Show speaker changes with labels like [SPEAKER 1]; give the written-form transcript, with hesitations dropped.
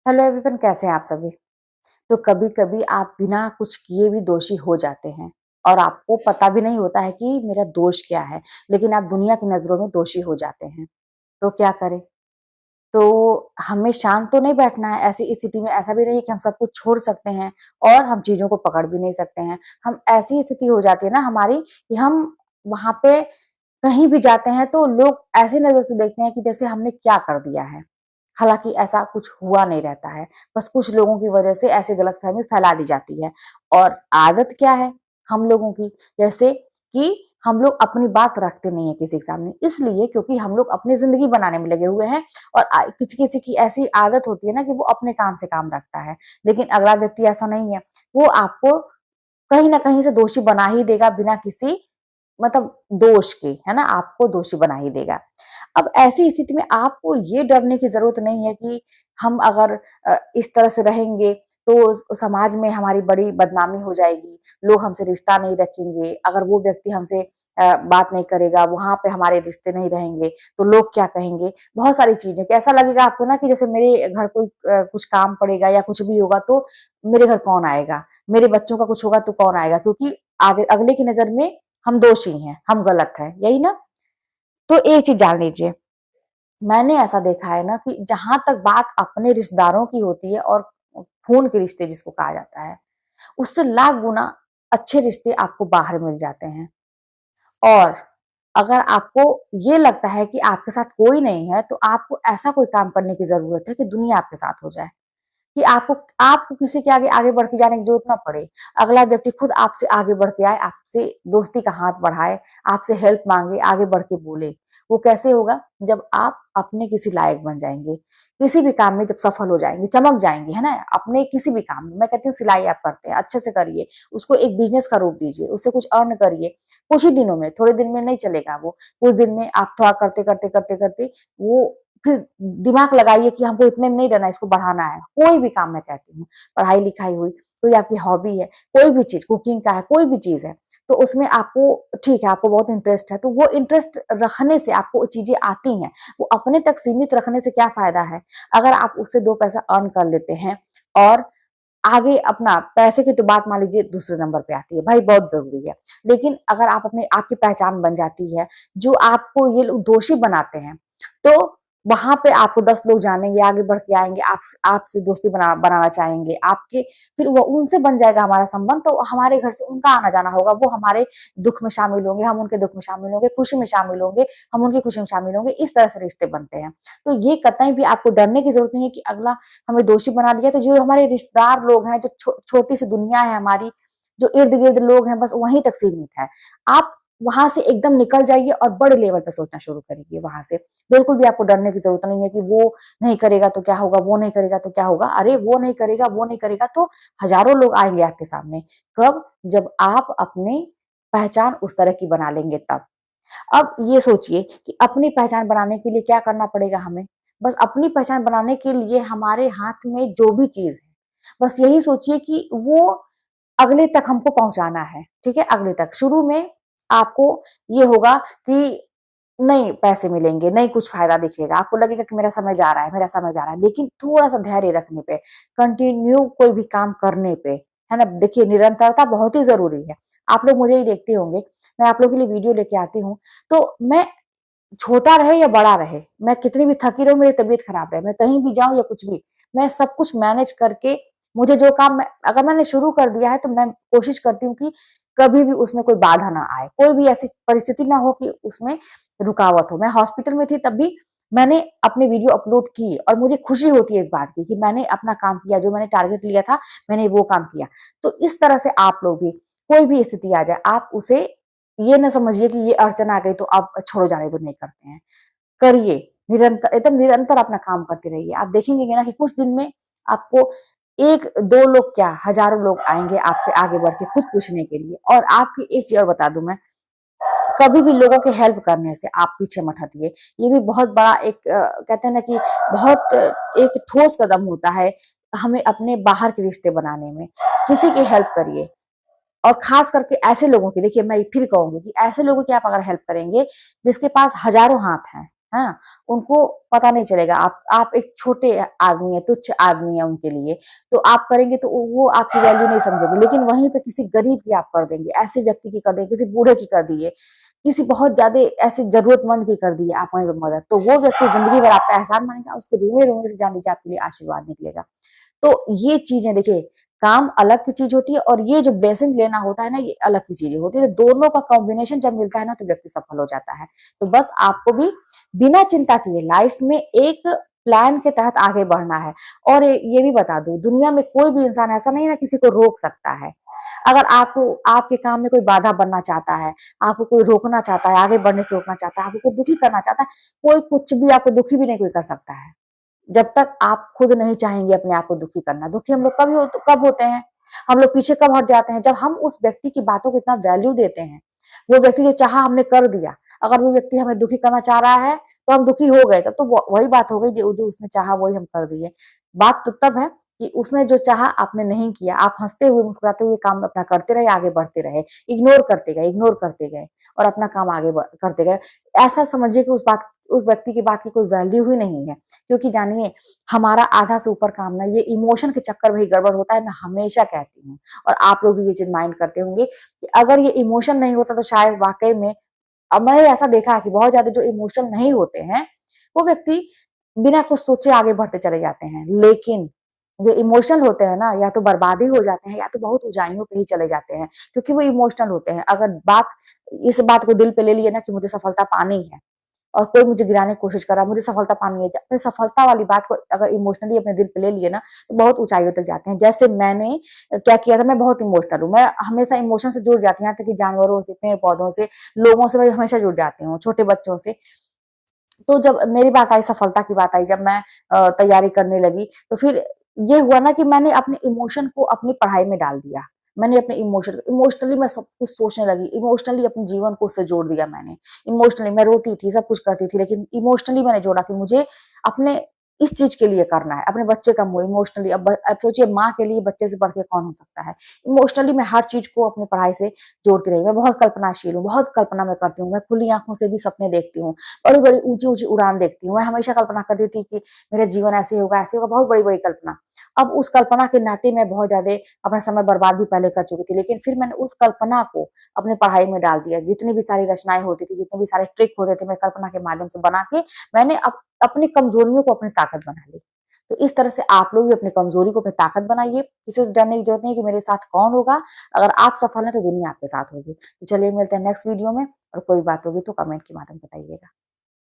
[SPEAKER 1] Hello everyone, कैसे हैं आप सभी। तो कभी कभी आप बिना कुछ किए भी दोषी हो जाते हैं और आपको पता भी नहीं होता है कि मेरा दोष क्या है, लेकिन आप दुनिया की नजरों में दोषी हो जाते हैं। तो क्या करें। तो हमें शांत तो नहीं बैठना है। ऐसी स्थिति में ऐसा भी नहीं है कि हम सब कुछ छोड़ सकते हैं और हम चीजों को पकड़ भी नहीं सकते हैं। हम ऐसी स्थिति हो जाती है ना हमारी कि हम वहां पे कहीं भी जाते हैं तो लोग ऐसी नजर से देखते हैं कि जैसे हमने क्या कर दिया है। हालांकि ऐसा कुछ हुआ नहीं रहता है। बस कुछ लोगों की वजह से ऐसी गलतफहमी फैला दी जाती है। और आदत क्या है हम लोगों की, जैसे कि हम लोग अपनी बात रखते नहीं है किसी के सामने, इसलिए क्योंकि हम लोग अपनी जिंदगी बनाने में लगे हुए हैं। और किसी किसी की ऐसी आदत होती है ना कि वो अपने काम से काम रखता है, लेकिन अगला व्यक्ति ऐसा नहीं है। वो आपको कहीं ना कहीं से दोषी बना ही देगा, बिना किसी मतलब दोष के, है ना, आपको दोषी बना ही देगा। अब ऐसी स्थिति में आपको ये डरने की जरूरत नहीं है कि हम अगर इस तरह से रहेंगे तो समाज में हमारी बड़ी बदनामी हो जाएगी, लोग हमसे रिश्ता नहीं रखेंगे, अगर वो व्यक्ति हमसे बात नहीं करेगा, वहां पे हमारे रिश्ते नहीं रहेंगे तो लोग क्या कहेंगे। बहुत सारी चीजें कि ऐसा लगेगा आपको ना कि जैसे मेरे घर कोई कुछ काम पड़ेगा या कुछ भी होगा तो मेरे घर कौन आएगा, मेरे बच्चों का कुछ होगा तो कौन आएगा, क्योंकि आगे अगले की नजर में हम दोषी हैं, हम गलत हैं, यही ना। तो एक चीज जान लीजिए, मैंने ऐसा देखा है ना कि जहां तक बात अपने रिश्तेदारों की होती है और खून के रिश्ते जिसको कहा जाता है, उससे लाख गुना अच्छे रिश्ते आपको बाहर मिल जाते हैं। और अगर आपको ये लगता है कि आपके साथ कोई नहीं है तो आपको ऐसा कोई काम करने की जरूरत है कि दुनिया आपके साथ हो जाए, कि आपको आपको किसी के आगे आगे बढ़ के जाने की जरूरत ना पड़े। अगला व्यक्ति खुद आपसे आगे बढ़ के आए, आपसे दोस्ती का हाथ बढ़ाए, आपसे हेल्प मांगे, आगे बढ़ के बोले। वो कैसे होगा? जब आप अपने किसी लायक बन जाएंगे, किसी भी काम में जब सफल हो जाएंगे, चमक जाएंगे, है ना। अपने किसी भी काम में, मैं कहती हूँ सिलाई आप करते हैं, अच्छे से करिए, उसको एक बिजनेस का रूप दीजिए, उससे कुछ अर्न करिए। कुछ ही दिनों में, थोड़े दिन में नहीं चलेगा वो, कुछ दिन में आप थोड़ा करते करते करते करते वो फिर दिमाग लगाइए कि हमको इतने में नहीं रहना, इसको बढ़ाना है। कोई भी काम मैं कहती हूँ, पढ़ाई लिखाई हुई, कोई आपकी हॉबी है, कोई भी चीज, कुकिंग का है, कोई भी चीज है, तो उसमें आपको ठीक है, आपको बहुत इंटरेस्ट है, तो वो इंटरेस्ट रखने से आपको चीजें आती हैं। वो अपने तक सीमित रखने से क्या फायदा है, अगर आप उससे दो पैसा अर्न कर लेते हैं और आगे अपना पैसे की तो बात मान लीजिए दूसरे नंबर पे आती है, भाई बहुत जरूरी है। लेकिन अगर आप अपने आपकी पहचान बन जाती है, जो आपको ये लोग दोषी बनाते हैं, तो वहां पे आपको 10 लोग जानेंगे, आगे बढ़ के आएंगे, आपसे दोस्ती बनाना चाहेंगे आपके, फिर वो उनसे बन जाएगा हमारा संबंध, तो हमारे घर से उनका आना जाना होगा, वो हमारे दुख में शामिल होंगे, हम उनके दुख में शामिल होंगे, खुशी में शामिल होंगे, हम उनकी खुशी में शामिल होंगे। इस तरह से रिश्ते बनते हैं। तो ये कतई भी आपको डरने की जरूरत नहीं है कि अगला हमें दोषी बना दिया। तो जो हमारे रिश्तेदार लोग हैं, जो छोटी सी दुनिया है हमारी, जो इर्द गिर्द लोग हैं, बस वहीं तक सीमित है। आप वहां से एकदम निकल जाइए और बड़े लेवल पे सोचना शुरू करिए वहां से। बिल्कुल भी आपको डरने की जरूरत नहीं है कि वो नहीं करेगा तो क्या होगा, वो नहीं करेगा तो क्या होगा। अरे वो नहीं करेगा, वो नहीं करेगा तो हजारों लोग आएंगे आपके सामने। कब? जब आप अपनी पहचान उस तरह की बना लेंगे तब। अब ये सोचिए कि अपनी पहचान बनाने के लिए क्या करना पड़ेगा हमें। बस अपनी पहचान बनाने के लिए हमारे हाथ में जो भी चीज है, बस यही सोचिए कि वो अगले तक हमको पहुंचाना है। ठीक है, अगले तक। शुरू में आपको ये होगा कि नहीं पैसे मिलेंगे, नहीं कुछ फायदा दिखेगा, आपको लगेगा कि मेरा समय जा रहा है, मेरा समय जा रहा है। लेकिन थोड़ा सा धैर्य रखने पे, कंटिन्यू कोई भी काम करने पे, है ना, देखिए निरंतरता बहुत ही जरूरी है। आप लोग मुझे ही देखते होंगे, मैं आप लोग के लिए वीडियो लेके आती हूँ, तो मैं छोटा रहे या बड़ा रहे, मैं कितनी भी थकी रहूं, मेरी तबीयत खराब रहे, मैं कहीं भी जाऊं या कुछ भी, मैं सब कुछ मैनेज करके, मुझे जो काम अगर मैंने शुरू कर दिया है तो मैं कोशिश करती हूँ कि कभी भी उसमें कोई बाधा ना आए, कोई भी ऐसी परिस्थिति ना हो कि उसमें रुकावट हो। मैं हॉस्पिटल में थी तब भी मैंने अपने वीडियो अपलोड की और मुझे खुशी होती है इस बात की कि मैंने अपना काम किया, जो मैंने टारगेट लिया था मैंने वो काम किया। तो इस तरह से आप लोग भी, कोई भी स्थिति आ जाए, आप उसे ये ना समझिए कि ये अड़चन आ गई तो आप छोड़ो जाने दो, नहीं करते हैं। करिए, निरंतर, एकदम निरंतर अपना काम करते रहिए। आप देखेंगे ना कि कुछ दिन में आपको एक दो लोग क्या, हजारों लोग आएंगे आपसे आगे बढ़ के खुद पूछने के लिए। और आपकी एक चीज और बता दूं मैं, कभी भी लोगों के हेल्प करने से आप पीछे मत हटिए। ये भी बहुत बड़ा एक कहते हैं ना कि बहुत एक ठोस कदम होता है हमें अपने बाहर के रिश्ते बनाने में। किसी की हेल्प करिए, और खास करके ऐसे लोगों की, देखिए मैं फिर कहूंगी कि ऐसे लोगों की आप अगर हेल्प करेंगे जिसके पास हजारों हाथ हैं, हाँ, उनको पता नहीं चलेगा। आप एक छोटे आदमी हैं, तुच्छ आदमी हैं उनके लिए, तो आप करेंगे तो वो आपकी वैल्यू नहीं समझेंगे। लेकिन वहीं पे किसी गरीब की आप कर देंगे, ऐसे व्यक्ति की कर देंगे, किसी बूढ़े की कर दिए, किसी बहुत ज्यादा ऐसे जरूरतमंद की कर दी है आप वहीं पे मदद, तो वो व्यक्ति जिंदगी भर आपका एहसान मानेगा, उसके रोए रोए से जान लीजिए आपके लिए आशीर्वाद निकलेगा। तो ये चीजें देखिए, काम अलग की चीज होती है और ये जो ब्लेसिंग लेना होता है ना, ये अलग की चीजें होती है। तो दोनों का कॉम्बिनेशन जब मिलता है ना, तो व्यक्ति सफल हो जाता है। तो बस आपको भी बिना चिंता किए लाइफ में एक प्लान के तहत आगे बढ़ना है। और ये भी बता दूं, दुनिया में कोई भी इंसान ऐसा नहीं ना किसी को रोक सकता है। अगर आपको आपके काम में कोई बाधा बनना चाहता है, आपको कोई रोकना चाहता है, आगे बढ़ने से रोकना चाहता है, आपको कोई दुखी करना चाहता है, कोई कुछ भी आपको दुखी भी नहीं कोई कर सकता है। जब तक आप खुद नहीं चाहेंगे अपने आप को दुखी करना। दुखी हम लोग कब होते हैं, हम लोग पीछे कब हट जाते हैं, जब हम उस व्यक्ति की बातों को इतना वैल्यू देते हैं। वो व्यक्ति जो चाहा हमने कर दिया, अगर वो व्यक्ति हमें दुखी करना चाह रहा है तो हम दुखी हो गए, तब तो वही बात हो गई जो जो उसने चाहा वही हम कर दिए। बात तो तब है कि उसने जो चाहा आपने नहीं किया, आप हंसते हुए मुस्कुराते हुए काम अपना करते रहे, आगे बढ़ते रहे, इग्नोर करते गए और अपना काम आगे करते गए। ऐसा समझिए कि उस व्यक्ति की बात की कोई वैल्यू ही नहीं है। क्योंकि जानिए, हमारा आधा से ऊपर काम ना ये इमोशन के चक्कर में ही गड़बड़ होता है, मैं हमेशा कहती हूँ। और आप लोग भी ये चीज माइंड करते होंगे कि अगर ये इमोशन नहीं होता तो शायद वाकई में, अब मैंने ऐसा देखा कि बहुत ज्यादा जो इमोशनल नहीं होते हैं वो व्यक्ति बिना कुछ सोचे आगे बढ़ते चले जाते हैं। लेकिन जो इमोशनल होते हैं ना, या तो बर्बादी हो जाते हैं या तो बहुत ऊंचाइयों पे ही चले जाते हैं, क्योंकि वो इमोशनल होते हैं। अगर इस बात को दिल पे ले लिए ना कि मुझे सफलता पानी है और कोई मुझे गिराने की कोशिश कर रहा है, मुझे सफलता पानी है, अपनी सफलता वाली बात को अगर इमोशनली अपने दिल पे ले लिए ना, तो बहुत ऊंचाइयों तक जाते हैं। जैसे मैंने क्या किया था, मैं बहुत इमोशनल हूँ, मैं हमेशा इमोशन से जुड़ जाती हूँ, यहाँ तक कि जानवरों से, पेड़ पौधों से, लोगों से मैं हमेशा जुड़ जाती हूँ, छोटे बच्चों से। तो जब मेरी बात आई, सफलता की बात आई, जब मैं तैयारी करने लगी, तो फिर ये हुआ ना कि मैंने अपने इमोशन को अपनी पढ़ाई में डाल दिया। मैंने अपने इमोशनली मैं सब कुछ सोचने लगी, इमोशनली अपने जीवन को उससे जोड़ दिया मैंने। इमोशनली मैं रोती थी, सब कुछ करती थी, लेकिन इमोशनली मैंने जोड़ा कि मुझे अपने इस चीज के लिए करना है, अपने बच्चे का मुंह इमोशनली। अब सोचिए, माँ के लिए बच्चे से बढ़ के कौन हो सकता है। इमोशनली मैं हर चीज को अपनी पढ़ाई से जोड़ती रही। मैं बहुत कल्पनाशील हूँ, बहुत कल्पना मैं करती हूँ, मैं खुली आंखों से भी सपने देखती हूँ, बड़ी बड़ी ऊंची ऊंची उड़ान देखती हूँ। मैं हमेशा कल्पना करती थी कि मेरा जीवन ऐसे होगा, बहुत बड़ी बड़ी कल्पना। अब उस कल्पना के नाते मैं बहुत ज्यादा अपना समय बर्बाद भी पहले कर चुकी थी, लेकिन फिर मैंने उस कल्पना को अपनी पढ़ाई में डाल दिया। जितनी भी सारी रचनाएं होती थी, जितने भी सारे ट्रिक होते थे, मैं कल्पना के माध्यम से बना के मैंने अपनी कमजोरियों को अपनी ताकत बना ली। तो इस तरह से आप लोग भी अपनी कमजोरी को अपनी ताकत बनाइए। किसी से डरने की जरूरत नहीं है कि मेरे साथ कौन होगा। अगर आप सफल हैं तो दुनिया आपके साथ होगी। तो चलिए मिलते हैं नेक्स्ट वीडियो में, और कोई बात होगी तो कमेंट के माध्यम बताइएगा।